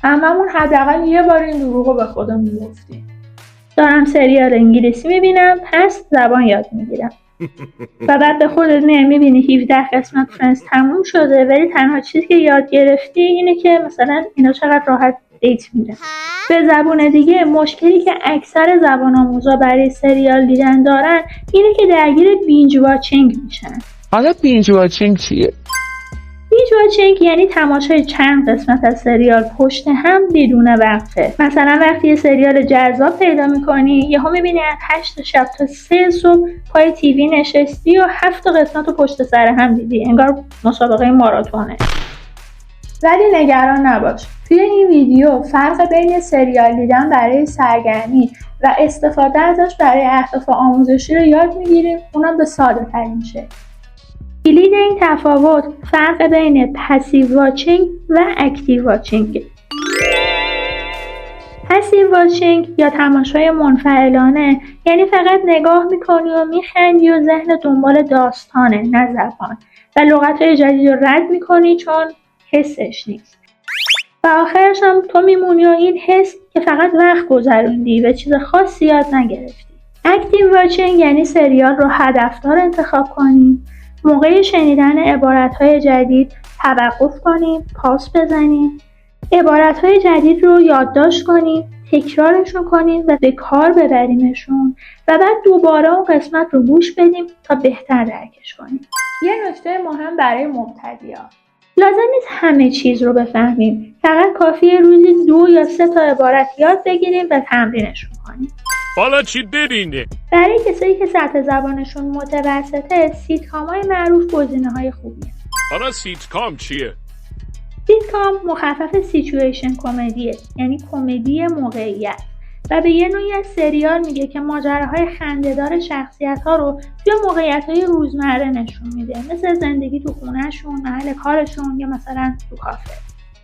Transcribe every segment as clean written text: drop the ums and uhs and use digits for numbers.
هممون حداقل یه بار این دروغو به خودمون گفتیم. دارم سریال انگلیسی میبینم پس زبان یاد میگیرم. و بعد به خودت میبینی 17 قسمت فرنس تموم شده ولی تنها چیزی که یاد گرفتی اینه که مثلا اینا چقدر راحت دیت میره. به زبون دیگه مشکلی که اکثر زبان آموزا برای سریال دیدن دارن اینه که درگیر بینج واچینگ میشن. حالا بینج واچینگ چیه؟ بینج واچینگ یعنی تماشای چند قسمت از سریال پشت هم بدون وقفه. مثلا وقتی یه سریال جذاب پیدا میکنی یهو میبینی از 8 شب تا 3 صبح پای تیوی نشستی و 7 قسمت رو پشت سر هم دیدی، انگار مسابقه ماراتونه. ولی نگران نباش، توی این ویدیو فرق بین سریال دیدن برای سرگرمی و استفاده ازش برای اهداف آموزشی رو یاد میگیریم، اونم به ساده ترین شکل. کلید این تفاوت فرق بین پسیو واچینگ و اکتیو واچینگ. پسیو واچینگ یا تماشای منفعلانه یعنی فقط نگاه میکنی و میخندی و ذهن دنبال داستانه نه زبان و لغت‌های جدید رو رد میکنی چون حسش نیست. و آخرش هم تو میمونی و این حس که فقط وقت گذروندی و چیز خاصی یاد نگرفتی. اکتیو واچینگ یعنی سریال رو هدفدار انتخاب کنیم، موقع شنیدن عبارت‌های جدید توقف کنیم، پاس بزنیم، عبارت‌های جدید رو یادداشت کنیم، تکرارشون کنیم و به کار ببریمشون و بعد دوباره اون قسمت رو گوش بدیم تا بهتر درکش کنیم. یه نکته مهم برای مبتدی‌ها: لازم نیست همه چیز رو بفهمیم، فقط کافیه روزی 2 یا 3 تا عبارت یاد بگیریم و تمرینشون کنیم. حالا چی دارینه؟ برای کسایی که سطح زبانشون متوسطه، سیتکام‌های معروف گزینه‌های خوبیه. حالا سیتکام چیه؟ سیتکام مخفف سیچویشن کمدیه، یعنی کمدی موقعیت و به یه نوعی از سریال میگه که ماجراهای خنده‌دار شخصیت‌ها رو توی موقعیت‌های روزمره نشون میده، مثل زندگی تو خونه‌شون، محل کارشون یا مثلا تو کافه.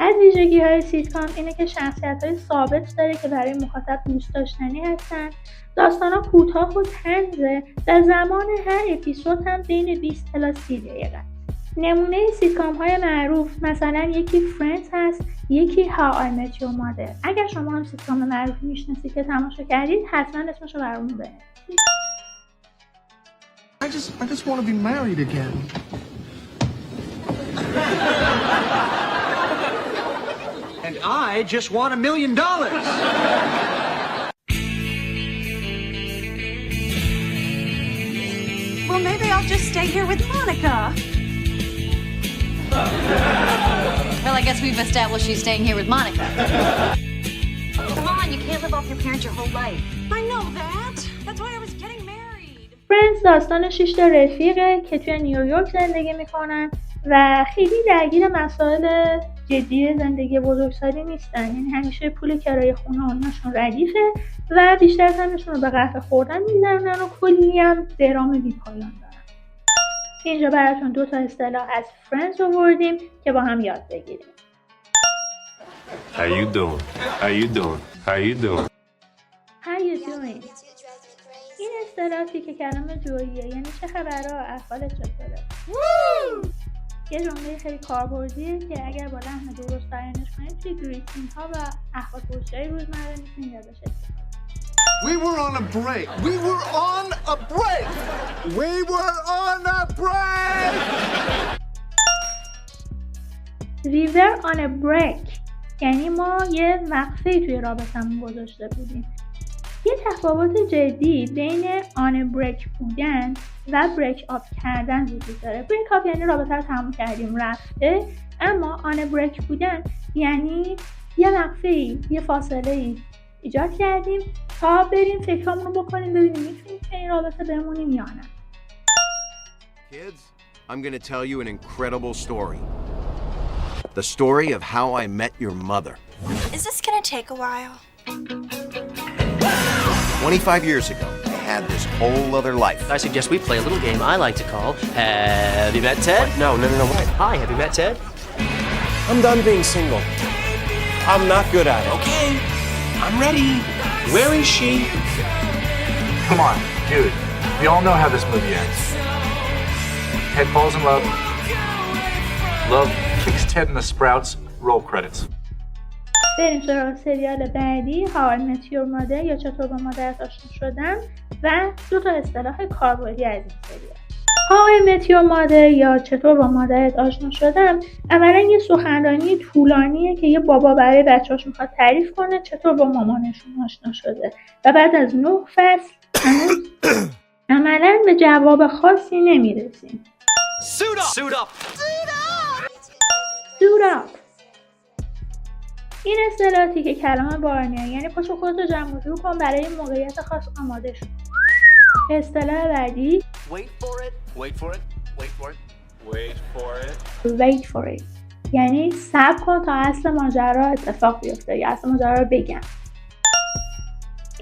از ویژگی‌های سیتکام اینه که شخصیت‌های ثابت داره که برای مخاطب دوست داشتنی هستن، داستانا کوتاه و طنزه و زمان هر اپیزود هم بین 20 تا 30 دقیقه. نمونه سیتکام‌های معروف مثلا یکی فرندز هست، یکی How I Met Your Mother. اگر شما هم سیتکام معروف میشناسید که تماشا کردید حتما اسمش رو برامون بنویسید. I just want to be married again. And I just want $1 million. Well, maybe I'll just stay here with Monica. Well, I guess we've established she's staying here with Monica. Come on, you can't live off your parents your whole life. I know that. That's why I was getting married. فرندز داستان 6 تا رفیقه که توی نیویورک زندگی میکنن و خیلی درگیر مسائل جدی زندگی بزرگسالی نیستن، یعنی همیشه پول کرایه خونه اوناشون ردیفه و بیشتر زمانشون رو به قهوه خوردن می‌گذرونن و کلی هم درام بی‌پایان دارن. اینجا براتون 2 تا اصطلاح از فرندز آوردیم که با هم یاد بگیریم. How you doing? How you doing? How you doing? How you doing? این اصطلاحی که کلمه جوییه، یعنی چه خبرها، احوالت چطوره؟ یه جمله خیلی کاربردیه که اگر با لحن درست بیانش کنید توی گریتینگ ها و احوال پرسی‌های روزمره میتونید ازش استفاده کنید. We were on a break. We were on a break. We were on a break. We were on a break یعنی ما یه وقفه‌ای توی رابطمون گذاشته بودیم. یه تفاوت جدی بین on a break بودن و break up کردن وجود داره. break up یعنی رابطه رو تموم کردیم رفته، اما on a break بودن یعنی یه وقفه‌ای، یه فاصله‌ای ایجاد کردیم تا بریم فکرامون رو بکنیم ببینیم میتونیم که این رابطه بمونیم یا نه. Kids, I'm going to tell you an incredible story. The story of how I met your mother. Is this gonna take a while? 25 years ago, I had this whole other life. I suggest we play a little game I like to call Have You Met Ted? No. What? Hi, have you met Ted? I'm done being single. I'm not good at it. Okay, I'm ready. Where is she? Come on, dude. We all know how this movie ends. Ted falls in love. Love kicks Ted in the sprouts. Roll credits. بریم سراغ سریال بعدی How I Met Your Mother یا چطور با مادرت آشنا شدم و 2 اصطلاح کاربردی از این سریال. How I Met Your Mother یا چطور با مادرت آشنا شدم اولا یه سخنرانی طولانیه که یه بابا برای بچه‌هاش میخواد تعریف کنه چطور با مامانشون آشنا شده و بعد از 9 فصل هنوز عملاً به جواب خاصی نمیرسیم. Suit up! Suit up. این اصطلاحاتی که کلام بارنیه یعنی پاشو خودتو جمع جور کن برای این موقعیت خاص آماده شو. اصطلاح بعدی Wait for it. Wait for it. Wait for it. Wait for it. wait for it یعنی صبر کن تا اصل ماجرا اتفاق بیفته یا اصل ماجرا رو بگم.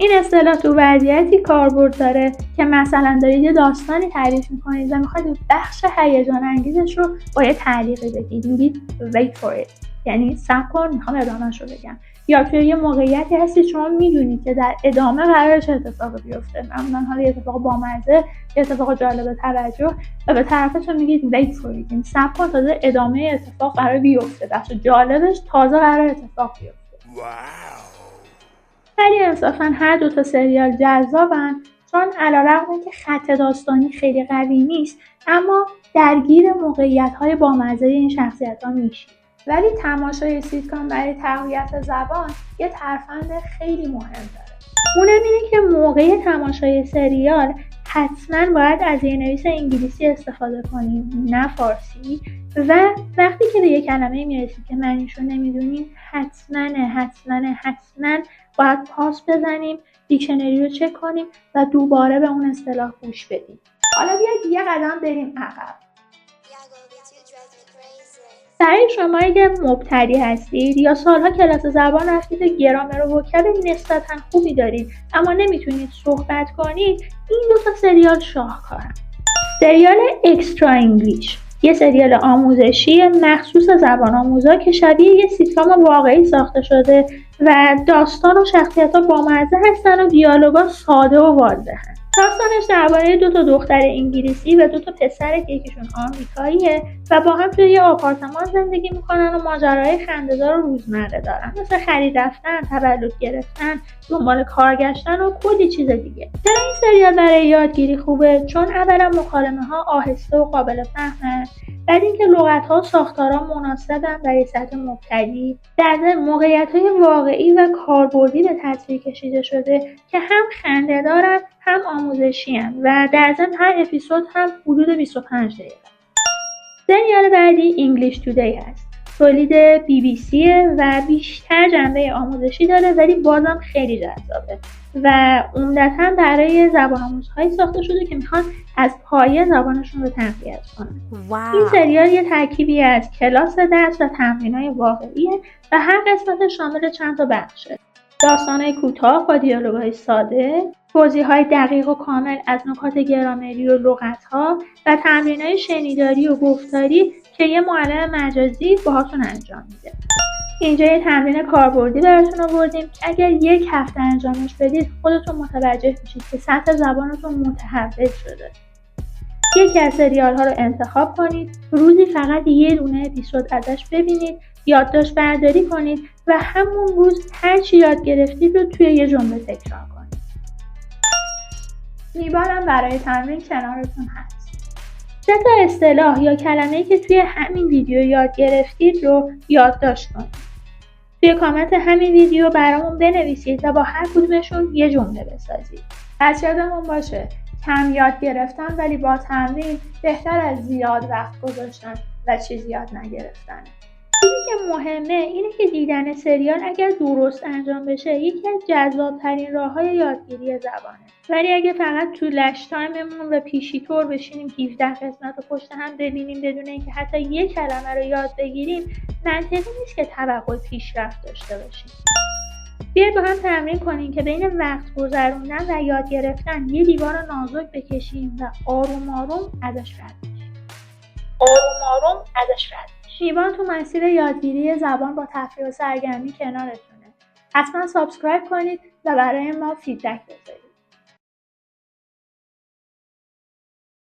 این اصطلاح تو وضعیتی کاربرد داره که مثلا دارید یه داستانی تعریف میکنید و میخواید بخش هیجان انگیزش رو با یه تعلیقی بگید، میگید wait for it یعنی صبر کن میخوام ادامه‌شو بگم. یا توی یه موقعیتی هستید شما میدونید که در ادامه قراره چه اتفاقی بیفته، معمولا حالا یه اتفاق بامزه، یه اتفاق جالب توجه و به طرفتون میگید wait for it یعنی صبر کن تازه ادامه اتفاق قراره بیفته، بخش جالبش تازه قراره اتفاق بیفته. ولی انصافا هر 2 سریال جذابن چون علیرغم اینکه خط داستانی خیلی قوی نیست اما درگیر موقعیت‌های بامزه این شخصیت‌ها میشید. ولی تماشای سیتکام برای تقویت زبان یه ترفند خیلی مهم داره. اونم اینه که موقع تماشای سریال حتما باید از یه نویس انگلیسی استفاده کنیم نه فارسی و وقتی که به یه کلمه میرسید که معنیشو نمیدونیم حتما باید پاس بزنیم، دیکشنری رو چک کنیم و دوباره به اون اصطلاح گوش بدیم. حالا بیاید یه قدم بریم عقب. برای شمایی که مبتدی هستید یا سالها کلاس زبان رفتید و گرامر و وکب نسبتاً خوبی دارید اما نمیتونید صحبت کنید، این 2 سریال شاهکارن. سریال اکسترا انگلیش یه سریال آموزشی مخصوص زبان آموزا که شبیه یه سیتکام واقعی ساخته شده و داستان و شخصیت‌ها بامزه هستن و دیالوگا ساده و واضحن. داستانش درباره 2 دختر انگلیسی و 2 پسر که یکیشون آمریکاییه و با هم توی یه آپارتمان زندگی میکنن و ماجراهای خنده‌دار و روزمره دارن مثل خرید رفتن، تولد گرفتن، دنبال کار گشتن و کلی چیز دیگه. چرا این سریال برای یادگیری خوبه؟ چون اولا مکالمه‌ها آهسته و قابل فهمن، بعد اینکه لغت‌ها و ساختارها مناسبن برای سطح مبتدی، در ضمن موقعیت‌های واقعی و کاربردی به تصویر کشیده شده که هم خنده‌دارن هم آموزشی و در ضمن هر اپیزود هم حدود 25 دقیقه. سریال بعدی انگلیش تودی هست. تولید BBC و بیشتر جنبه آموزشی داره ولی بازم خیلی جذابه و عمدتاً برای زبان آموزهایی ساخته شده که میخوان از پایه زبانشون رو تقویت کنن. این سریال یه ترکیبی از کلاس درس و تمرینای واقعیه و هر قسمت شامل چند تا بخشه. داستان‌های کوتاه با دیالوگ‌های ساده، توضیح‌های دقیق و کامل از نکات گرامری و لغت‌ها و تمرین‌های شنیداری و گفتاری که یه معلم مجازی باهاتون انجام میده. اینجا یه تمرین کاربردی براتون آوردیم که اگر 1 هفته انجامش بدید خودتون متوجه میشید که سطح زبانتون متحول شده. یکی از سریال‌ها رو انتخاب کنید، روزی فقط 1 دونه اپیزود ازش ببینید، یادداشت برداری کنید و همون روز هر چی یاد گرفتید رو توی یه جمله تکرار کنید. میبارم برای تمرین کنارتون هست. 3 اصطلاح یا کلمه‌ای که توی همین ویدیو یاد گرفتید رو یادداشت کنید. توی کامنت همین ویدیو برامون بنویسید و با هر کدومشون یه جمله بسازید. پس یادمون باشه کم یاد گرفتن ولی با تمرین بهتر از زیاد وقت گذاشتن و چیزی یاد نگرفتن. چیزی که مهمه اینه که دیدن سریال اگر درست انجام بشه یکی از جذاب‌ترین راه‌های یادگیری زبانه. ولی اگه فقط تو لش تایممون و پیشی طور بشینیم 17 قسمت رو پشت هم ببینیم بدون اینکه حتی یک کلمه رو یاد بگیریم منطقی نیست که توقع پیشرفت داشته باشیم. بیاید با هم تمرین کنیم که بین وقت گذروندن و یاد گرفتن یه دیوار نازک بکشیم و آروم آروم ازش رد بشیم. شیوان تو مسیر یادگیری زبان با تفریح و سرگرمی کنارتونه. حتما سابسکرایب کنید و برای ما فیدبک بذارید.